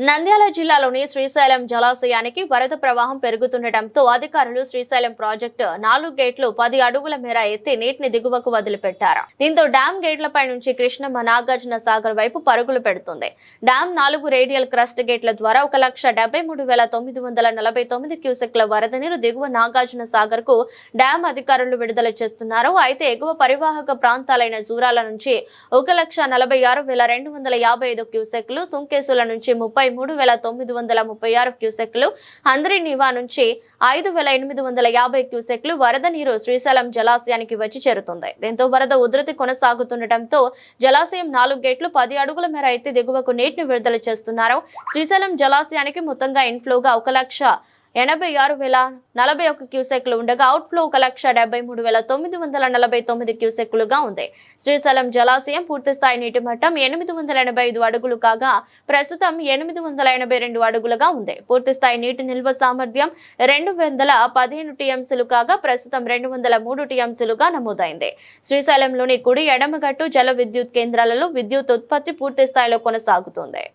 నంద్యాల జిల్లాలోని శ్రీశైలం జలాశయానికి వరద ప్రవాహం పెరుగుతుండటంతో అధికారులు శ్రీశైలం ప్రాజెక్టు 4 గేట్లు 10 అడుగుల మేర ఎత్తి నీటిని దిగువకు వదిలిపెట్టారు. దీంతో డ్యాం గేట్లపై నుంచి కృష్ణమ్మ నాగార్జున సాగర్ వైపు పరుగులు పెడుతుంది. డ్యాం 4 రేడియల్ క్రస్ట్ గేట్ల ద్వారా 1,73,949 క్యూసెక్ల వరద నీరు దిగువ నాగార్జున సాగర్ కు డ్యాం అధికారులు విడుదల చేస్తున్నారు. అయితే ఎగువ పరివాహక ప్రాంతాలైన జూరాల నుంచి 1,46,255 క్యూసెక్లు, సుంకేసుల నుంచి 33,936 క్యూసెక్లు, హంద్రీనీవా నుంచి 5,850 క్యూసెక్లు వరద నీరు శ్రీశైలం జలాశయానికి వచ్చి చేరుతుంది. దీంతో వరద ఉధృతి కొనసాగుతుండటంతో జలాశయం 4 గేట్లు 10 అడుగుల మేర ఎత్తి దిగువకు నీటిని విడుదల చేస్తున్నారు. శ్రీశైలం జలాశయానికి మొత్తంగా ఇన్ఫ్లోగా 1,86,041 క్యూసెక్లు ఉండగా అవుట్ఫ్లో 1,73,949 క్యూసెక్లుగా ఉంది. శ్రీశైలం జలాశయం పూర్తిస్థాయి నీటి మట్టం 885 అడుగులు కాగా ప్రస్తుతం 882 అడుగులుగా ఉంది. పూర్తిస్థాయి నీటి నిల్వ సామర్థ్యం 215 టీఎంసీలు కాగా ప్రస్తుతం 203 టీఎంసీలుగా నమోదైంది. శ్రీశైలంలోని కుడి ఎడమగట్టు జల విద్యుత్ కేంద్రాలలో విద్యుత్ ఉత్పత్తి పూర్తి స్థాయిలో కొనసాగుతుంది.